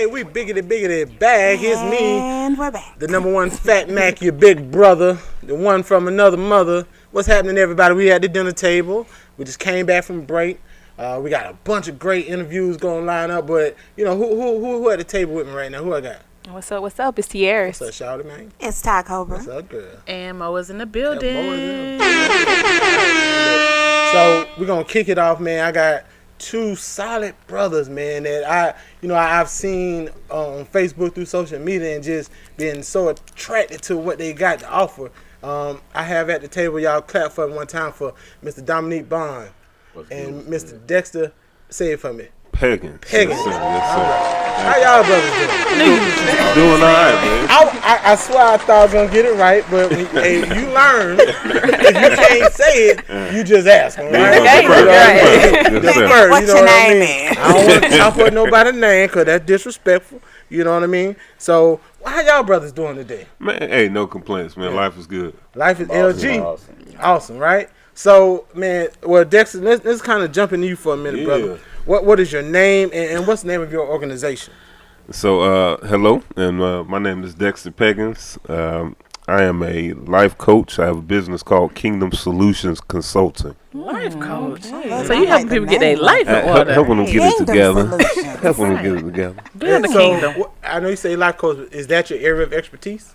Hey, we biggity bag. It's me. And we're back. The number one Fat Mac, your big brother. The one from another mother. What's happening, everybody? We at the dinner table. We just came back from break. We got a bunch of great interviews going to line up. But, you know, who at the table with me right now? Who I got? What's up? It's Tierra's. What's up, shawty, man? It's Ty Cobra. What's up, girl? And Mo is in the building. So we're going to kick it off, man. I got two solid brothers, man, that I've seen on Facebook through social media and just been so attracted to what they got to offer. I have at the table, y'all clap for one time for Mr. Dominique Bond and Mr. Dexter. Say it for me. Peggins. Yes, sir. How y'all brothers doing? Doing all right, man. I swear I thought I was going to get it right, but hey, you learn. If you can't say it, you just ask them, right? What's your name, man? I don't want to talk about nobody's name because that's disrespectful. You know what I mean? So, how y'all brothers doing today? Man, hey, no complaints, man. Life is good. Life is LG. Awesome, right? So, man, well, Dexter, let's kind of jump into you for a minute, brother. What is your name and what's the name of your organization? So, hello, and my name is Dexter Peggins. I am a life coach. I have a business called Kingdom Solutions Consulting. Life coach. So you helping people get their life in order. Helping them get it together. Helping them get it together. Build the kingdom. I know you say life coach. Is that your area of expertise?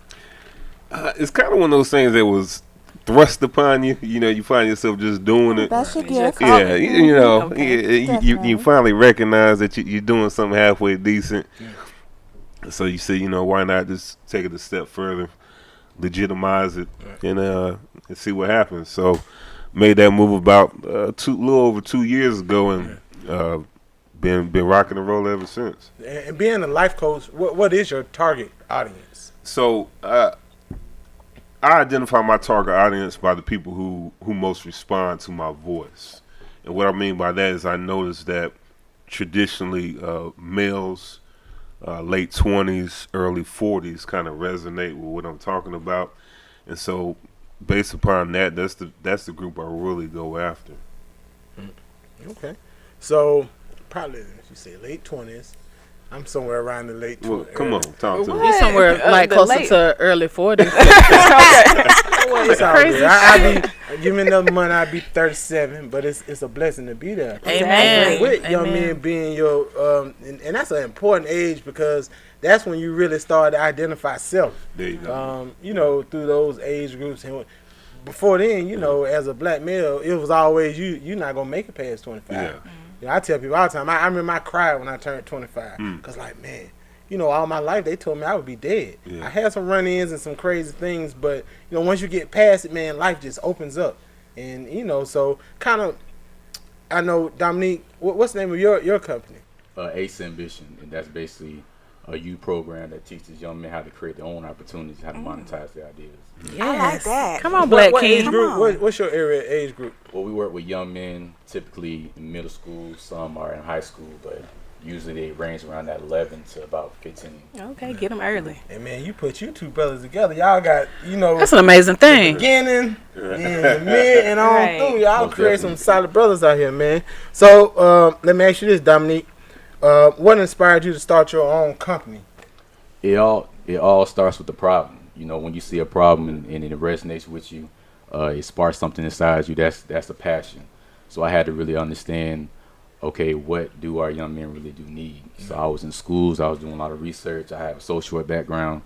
It's kind of one of those things that was thrust upon you. You know, you find yourself just doing it. That's your gift. Yeah, you finally recognize that you're doing something halfway decent. So you say, you know, why not just take it a step further, legitimize it, and see what happens. So made that move about a little over 2 years ago, and been rocking and rolling ever since. And being a life coach, what is your target audience? So I identify my target audience by the people who most respond to my voice. And what I mean by that is I noticed that traditionally males, late 20s, early 40s kind of resonate with what I'm talking about. And so based upon that, that's the group I really go after. Okay. So probably, if you say late 20s, I'm somewhere around the late 20s. Well, come on, talk to me. You're somewhere like closer to early 40s. It's all good. I be give me another month. I'd be 37, but it's a blessing to be there. Amen. With young men being your and that's an important age because that's when you really start to identify self. There you go. You know, through those age groups. And before then, you know, as a black male, it was always you're not gonna make it past 25. Yeah. You know, I tell people all the time. I remember I cried when I turned 25 because, like, man, you know, all my life they told me I would be dead. Yeah. I had some run-ins and some crazy things, but you know, once you get past it, man, life just opens up. And you know, so kind of, I know Dominique. What's the name of your company? Ace Ambition, and that's basically a youth program that teaches young men how to create their own opportunities, how to monetize their ideas. Yes. I like that. Come on, Black What King. age group? What's your age group? Well, we work with young men, typically in middle school. Some are in high school, but usually they range around that 11 to about 15. Okay, get them early. And man, you put you two brothers together. Y'all got, you know, That's an amazing thing. beginning and the mid and on Right. through. Y'all Most create definitely. some solid brothers out here, man. So let me ask you this, Dominique. What inspired you to start your own company? It all starts with the problem. You know, when you see a problem and it resonates with you, it sparks something inside you. That's a passion. So I had to really understand, okay, what do our young men really do need? So I was in schools. I was doing a lot of research. I have a social work background,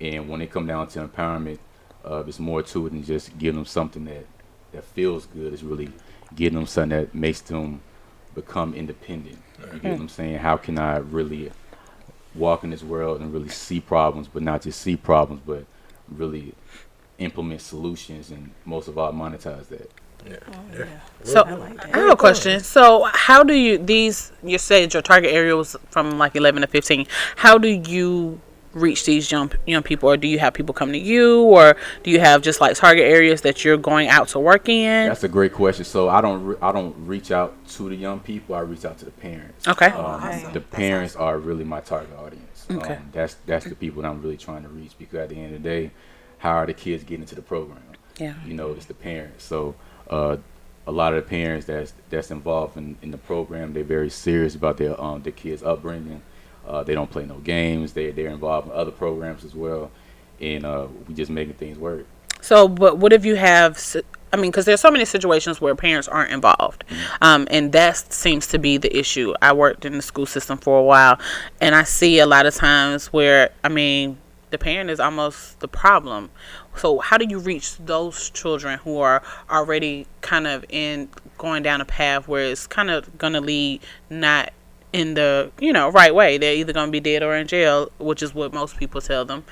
and when it come down to empowerment, there's more to it than just giving them something that feels good. It's really getting them something that makes them become independent. You get what I'm saying? How can I really walk in this world and really see problems, but not just see problems, but really implement solutions, and most of all monetize that. So I have a question. So how do you said your target area was from like 11 to 15. How do you reach these young people, or do you have people come to you, or do you have just like target areas that you're going out to work in? That's a great question. So I don't reach out to the young people. I reach out to the parents. Okay. The parents are really my target audience. Okay. That's the people that I'm really trying to reach, because at the end of the day, how are the kids getting into the program? Yeah. You know, it's the parents. So a lot of the parents that's involved in the program, they're very serious about their kids' upbringing. They don't play no games. They're involved in other programs as well, and we just making things work. So, but what if you have? I mean, because there's so many situations where parents aren't involved, and that seems to be the issue. I worked in the school system for a while, and I see a lot of times where, I mean, the parent is almost the problem. So how do you reach those children who are already kind of going down a path where it's kind of going to lead not in the right way? They're either going to be dead or in jail, which is what most people tell them.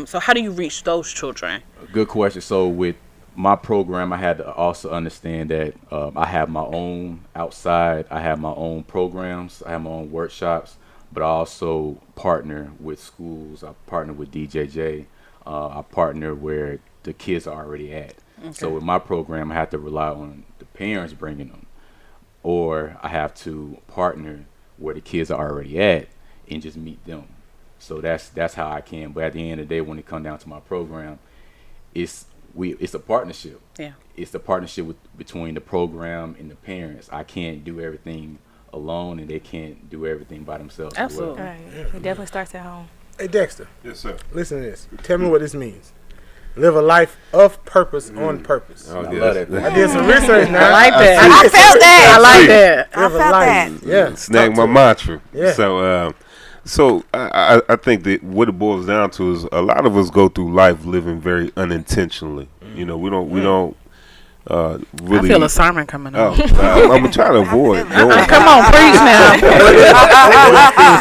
So how do you reach those children? Good question. So with my program, I had to also understand that I have my own outside. I have my own programs. I have my own workshops. But I also partner with schools. I partner with DJJ. I partner where the kids are already at. Okay. So with my program, I have to rely on the parents bringing them, or I have to partner where the kids are already at and just meet them. So that's how I can. But at the end of the day, when it comes down to my program, it's a partnership. Yeah. It's the partnership between the program and the parents. I can't do everything alone, and they can't do everything by themselves. Absolutely. Right. It definitely starts at home. Hey, Dexter. Yes, sir. Listen to this. Tell me what this means. Live a life of purpose on purpose. Oh, I yeah, love that. I did some research now. I like that. I felt that. I like that. I Live a felt life. that. Yeah. Snag Talk my to me. mantra. Yeah. So I think that what it boils down to is a lot of us go through life living very unintentionally. You know, we don't really. I feel a sermon coming Oh, on. I'm gonna try to avoid. going. Come on, preach now.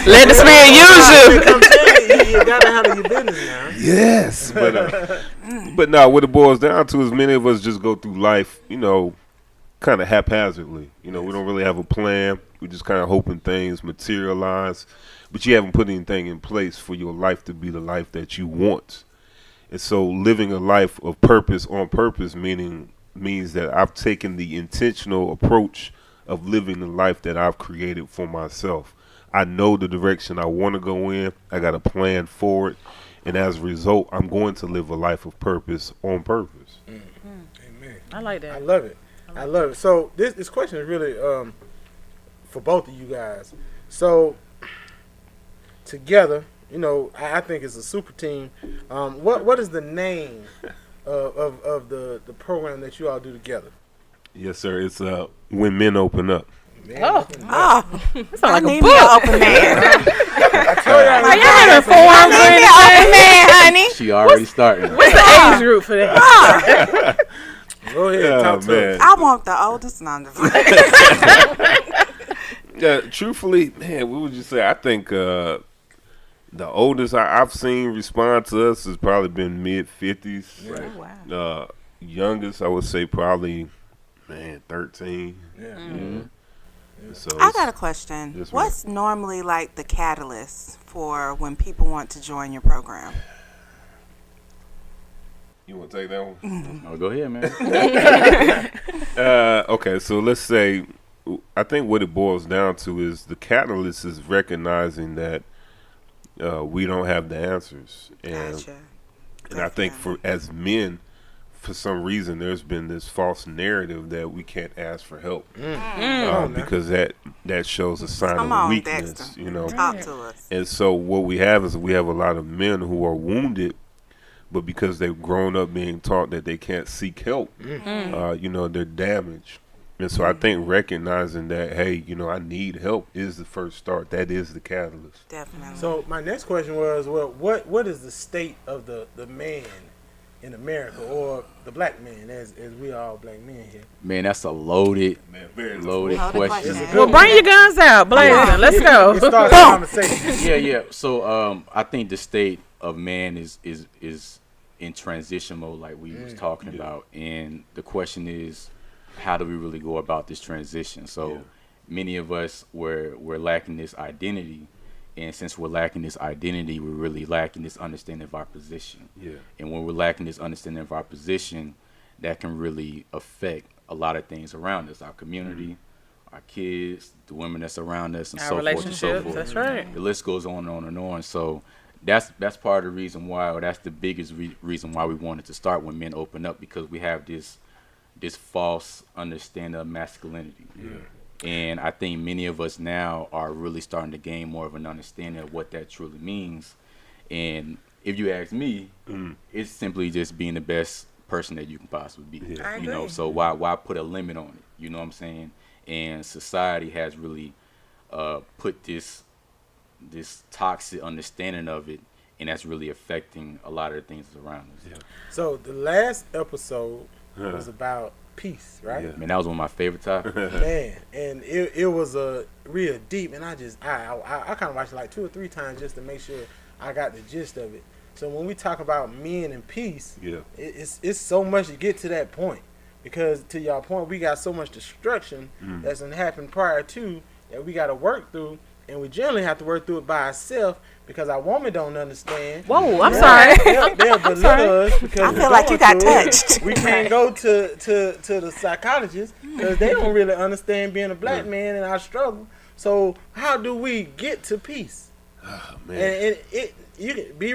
Let the Spirit use you. I'm saying, you gotta handle your business now. Yes, but no, what it boils down to is many of us just go through life, kind of haphazardly. We don't really have a plan. We just kind of hoping things materialize, but you haven't put anything in place for your life to be the life that you want. And so living a life of purpose on purpose means that I've taken the intentional approach of living the life that I've created for myself. I know the direction I want to go in. I got a plan for it. And as a result, I'm going to live a life of purpose on purpose. Amen. I like I that. love it. I love it. So this question is really for both of you guys. So together, I think it's a super team. What is the name of the program that you all do together? Yes, sir. It's When Men Open Up. Man, Oh, That sounds like a need book. me an open man. I told y'all. Are y'all having forums or Need me an open man, honey. She already started. What's the age group for that? Go ahead, talk to us. I want the oldest number. Yeah, truthfully, man, what would you say? I think the oldest I've seen respond to us has probably been mid-50s. Right. Oh, wow. Youngest, I would say probably, 13. Yeah. Mm-hmm. So I got a question. Yes, ma'am. What's normally like the catalyst for when people want to join your program? You want to take that one? Oh, go ahead, man. Okay, so let's say, I think what it boils down to is the catalyst is recognizing that we don't have the answers. Gotcha. And I think as men, for some reason, there's been this false narrative that we can't ask for help because that shows a sign Come of on, weakness, Dexter. Talk to us. And so what we have is we have a lot of men who are wounded, but because they've grown up being taught that they can't seek help, they're damaged. And so I think recognizing that, hey, I need help is the first start. That is the catalyst. Definitely. So my next question was, well, what is the state of the man in America, or the black man, as we all black men here? Man, that's a loaded Loaded question. question. Well, bring your guns out, blazing. Let's go. It starts the conversation. Yeah. So I think the state of man is in transition mode, like we was talking about, and the question is, how do we really go about this transition? So many of us we're lacking this identity, and since we're lacking this identity, we're really lacking this understanding of our position. Yeah. And when we're lacking this understanding of our position, that can really affect a lot of things around us, our community, our kids, the women that's around us, and Our so forth and so relationships, forth. that's right. The list goes on and on and on. So that's part of the reason why, or that's the biggest reason why we wanted to start When Men Open Up, because we have this false understanding of masculinity. And I think many of us now are really starting to gain more of an understanding of what that truly means. And if you ask me, it's simply just being the best person that you can possibly be. I You know, agree. so why put a limit on it? You know what I'm saying? And society has really put this toxic understanding of it, and that's really affecting a lot of the things around us. So the last episode was about peace, right? Man, that was one of my favorite topics. Man, and it was a real deep, and I kind of watched it like 2 or 3 times just to make sure I got the gist of it. So when we talk about men and peace, it's so much to get to that point, because to y'all point, we got so much destruction that's gonna happen prior to that we got to work through, and we generally have to work through it by ourselves because our woman don't understand. Whoa, I'm sorry. They'll belittle us because I we're feel like you going got through it. touched. We can't go to the psychologist because they don't really understand being a black man and our struggle. So how do we get to peace? Oh, man. And you can be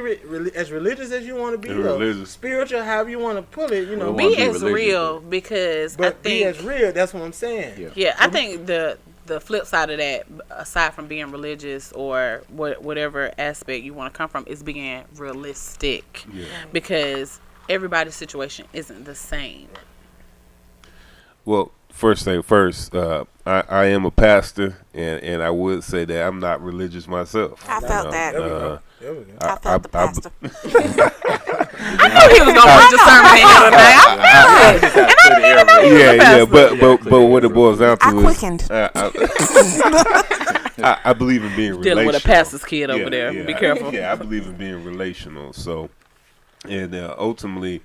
as religious as you want to be, or religious. spiritual, however you want to put it. You know, We wanna Be be as religious, real, because I but be think as real. That's what I'm saying. Yeah. I think the flip side of that, aside from being religious or whatever aspect you want to come from, is being realistic. Because everybody's situation isn't the same. Well, first thing first, I am a pastor, and I would say that I'm not religious myself. I felt that. There we go. There we go. I felt the pastor. I knew he was gonna put your sermon in here tonight. Yeah, but what it boils down to I is quickened. I believe in being relational. Dealing with a pastor's kid over there. Be careful. Yeah, I believe in being relational. So, and ultimately,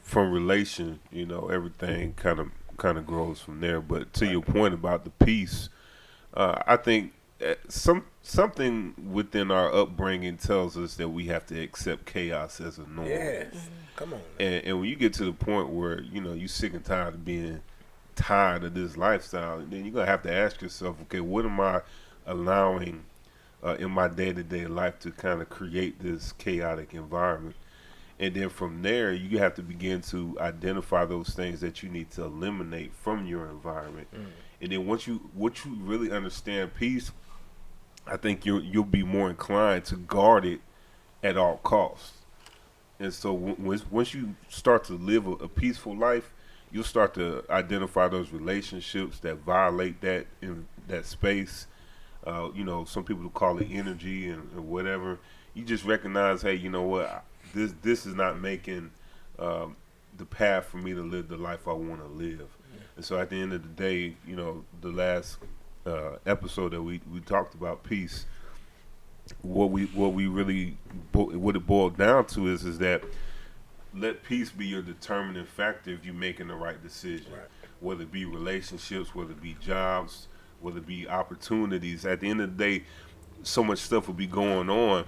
from relation, everything kind of grows from there. But to your point about the peace, I think something within our upbringing tells us that we have to accept chaos as a norm. Yes. Come on. And when you get to the point where you're sick and tired of being tired of this lifestyle, then you're gonna have to ask yourself, okay, what am I allowing in my day-to-day life to kind of create this chaotic environment? And then from there, you have to begin to identify those things that you need to eliminate from your environment. And then once you really understand peace, I think you'll be more inclined to guard it at all costs. And so once you start to live a peaceful life, you'll start to identify those relationships that violate that in that space. Some people call it energy and whatever. You just recognize, hey, you know what? This is not making the path for me to live the life I want to live. And so at the end of the day, the last episode that we talked about peace, what it boiled down to is that let peace be your determining factor if you're making the right decision. Right. Whether it be relationships, whether it be jobs, whether it be opportunities. At the end of the day, so much stuff will be going on,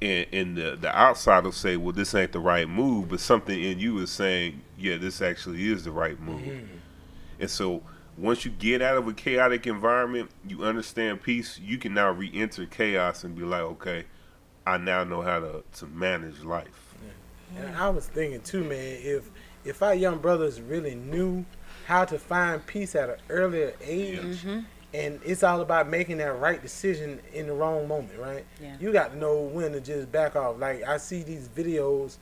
and the outside will say, well, this ain't the right move, but something in you is saying, yeah, this actually is the right move. And so once you get out of a chaotic environment, you understand peace, you can now re-enter chaos and be like, okay, I now know how to manage life. And I was thinking too, man, if our young brothers really knew how to find peace at an earlier age, and it's all about making that right decision in the wrong moment, right? Yeah. You got to know when to just back off. Like, I see these videos,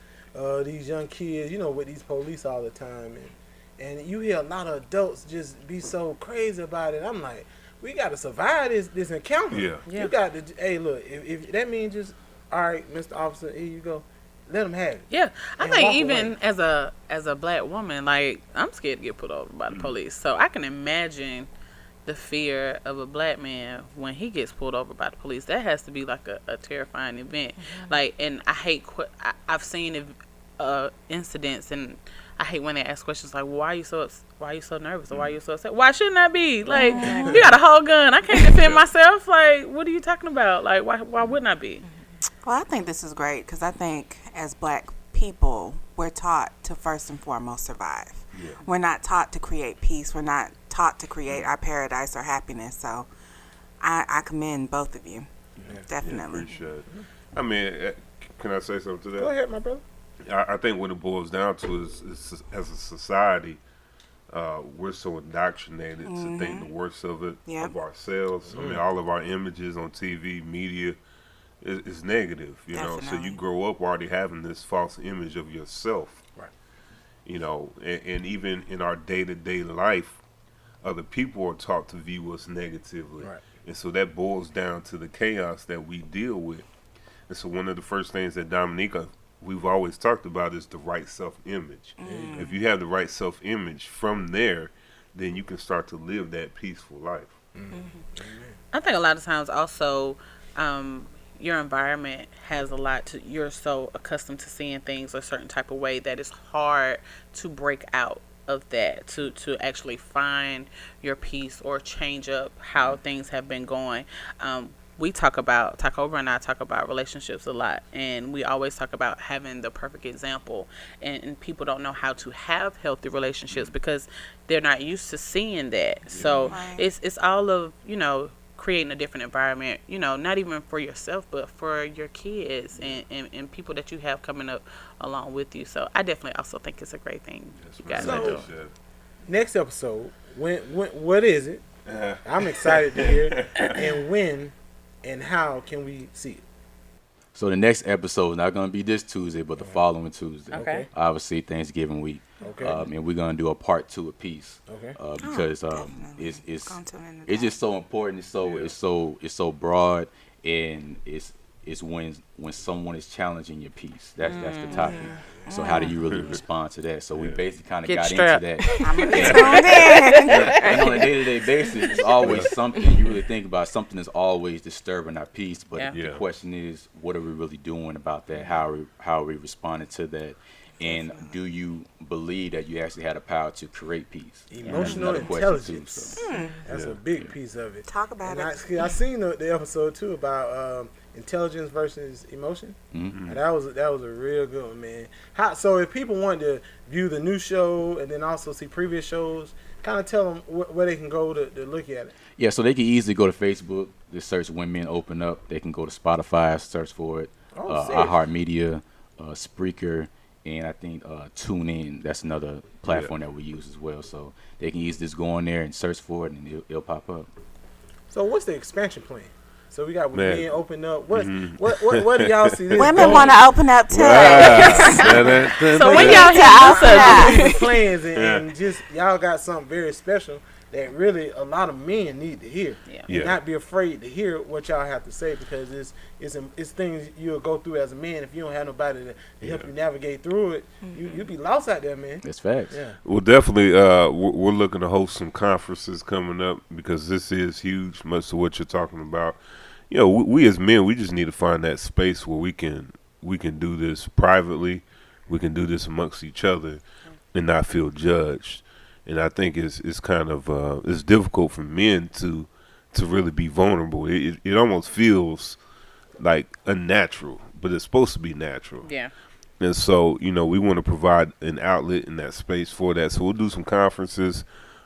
these young kids, with these police all the time, and you hear a lot of adults just be so crazy about it. I'm like, we got to survive this encounter. Yeah. You got to, hey, look, if that means just, all right, Mr. Officer, here you go. Let them have it. Yeah, I And think walk even away. as a black woman, like, I'm scared to get pulled over by the police. So I can imagine the fear of a black man when he gets pulled over by the police. That has to be like a terrifying event. Like, and I hate I've seen incidents, and I hate when they ask questions like, why are you so nervous, or why are you so upset? Why shouldn't I be? Like, you got a whole gun, I can't defend myself. Like, what are you talking about? Like, why wouldn't I be? Well, I think this is great because I think as black people, we're taught to first and foremost survive. Yeah. We're not taught to create peace. We're not taught to create our paradise or happiness. So I commend both of you. Yeah. Definitely. Yeah, appreciate it. I mean, can I say something to that? Go ahead, my brother. I think what it boils down to is as a society, we're so indoctrinated to think the worst of it, Yep. of ourselves. I mean, all of our images on TV, media, is negative, you know. So you Definitely. grow up already having this false image of yourself. Right. You know, and even in our day-to-day life, other people are taught to view us negatively. Right. And so that boils down to the chaos that we deal with. And so one of the first things that Dominique, we've always talked about is the right self-image. If you have the right self-image, from there, then you can start to live that peaceful life. I think a lot of times also your environment has a lot to, you're so accustomed to seeing things a certain type of way that it's hard to break out of that, to actually find your peace or change up how things have been going. We talk about, Tacoba and I talk about relationships a lot, and we always talk about having the perfect example, and people don't know how to have healthy relationships because they're not used to seeing that. So Right. it's all of, creating a different environment, not even for yourself, but for your kids and people that you have coming up along with you. So I definitely also think it's a great thing you guys are doing. Next episode, when what is it? I'm excited to hear. And when and how can we see it? So the next episode is not going to be this Tuesday, but the following Tuesday. Okay. Obviously, Thanksgiving week. Okay. And we're going to do a part 2 apiece. Okay. Because definitely. it's Gonna tune into it's that. just so important. It's so broad, and it's when someone is challenging your peace. That's the topic. So how do you really respond to that? So we basically kind of Get got strapped. into that. I'm gonna be tuned in. And on a day-to-day basis, it's always something you really think about. Something is always disturbing our peace. But Yeah. the question is, what are we really doing about that? How are we responding to that? And do you believe that you actually had the power to create peace? And that's Emotional another question, too, intelligence. so. That's a big piece of it. Talk about And it. I seen the episode too about intelligence versus emotion. Mhm. And that was a real good one, man. So if people want to view the new show and then also see previous shows, kind of tell them where they can go to look at it. Yeah, so they can easily go to Facebook, just search When Men Open Up. They can go to Spotify, search for it, Oh, serious? iHeartMedia, Spreaker, and I think TuneIn. That's another platform that we use as well. So they can easily just go on there and search for it, and it'll pop up. So what's the expansion plan? So we got Man. men open up. What do y'all see this Women going? want to open up too. So when y'all hit this Big plans and just y'all got something very special that really a lot of men need to hear. Yeah. Yeah. And not be afraid to hear what y'all have to say, because it's things you'll go through as a man if you don't have nobody to help you navigate through it. You be lost out there, man. That's facts. Yeah. Well, definitely, we're looking to host some conferences coming up because this is huge, much of what you're talking about. We as men, we just need to find that space where we can do this privately, we can do this amongst each other, and not feel judged. And I think it's kind of it's difficult for men to really be vulnerable. It almost feels like unnatural, but it's supposed to be natural. Yeah. And so, we want to provide an outlet in that space for that. So we'll do some conferences,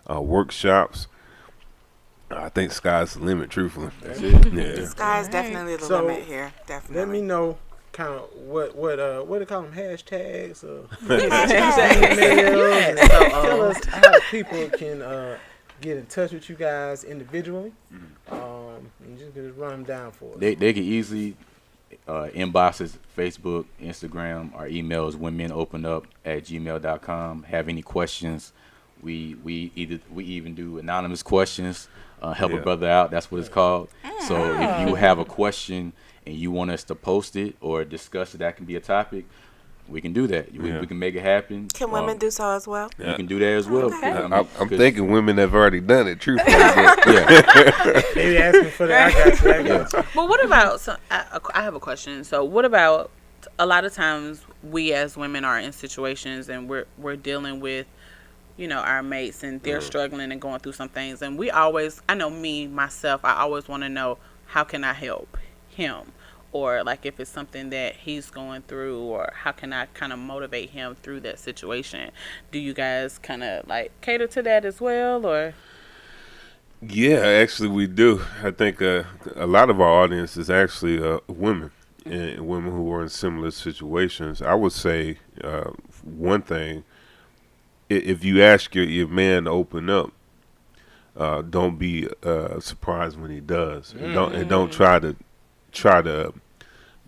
workshops. I think sky's the limit, truthfully. That's it. Yeah. Sky is definitely the So, limit here. Definitely. Let me know kind of what do they call them, hashtags or Hashtag. emails, and tell us how people can get in touch with you guys individually. And just run them down for us. They can easily inbox us, Facebook, Instagram. Our email is whenmenopenup@gmail.com. Have any questions? We even do anonymous questions. Help a Yeah. brother out. That's what it's called. So if you have a question and you want us to post it or discuss it, that can be a topic. We can do that. Yeah. We can make it happen. Can women do so as well? You can do that as well. Okay. I'm thinking women have already done it, truthfully. Yeah. Maybe asking for that. I got you. But what about, I have a question. So what about, a lot of times we as women are in situations and we're dealing with, our mates, and they're struggling and going through some things. And I know me, myself, I always want to know, how can I help him? Or like if it's something that he's going through, or how can I kind of motivate him through that situation? Do you guys kind of like cater to that as well, or? Yeah, actually we do. I think a lot of our audience is actually women, and women who are in similar situations. I would say one thing, if you ask your man to open up, don't be surprised when he does, and don't try to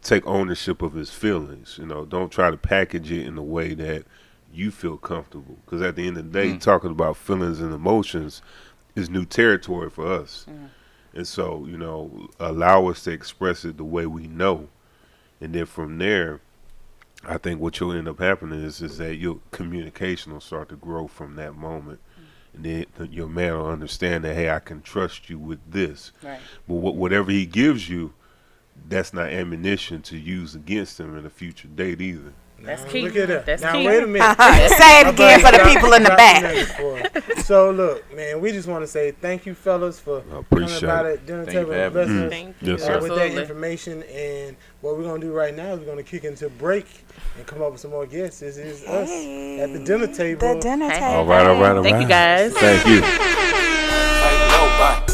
take ownership of his feelings. Don't try to package it in a way that you feel comfortable. Because at the end of the day, talking about feelings and emotions is new territory for us. And so, allow us to express it the way we know. And then from there, I think what you'll end up happening is that your communication will start to grow from that moment. And then your man will understand that, hey, I can trust you with this. Right. But whatever he gives you, that's not ammunition to use against him in a future date either. That's key. Look at that. That's now, key. wait a minute. Say it again for the people in the back. So, look, man, we just want to say thank you, fellas, for coming about it. Dinner Thank you table for and having blessing me. us Thank you. Yes, sir. with that Absolutely. information. And what we're going to do right now is we're going to kick into break and come up with some more guests. This is us at the dinner table. The dinner Hey. table. All right. Thank you, guys. Thank you. Ain't nobody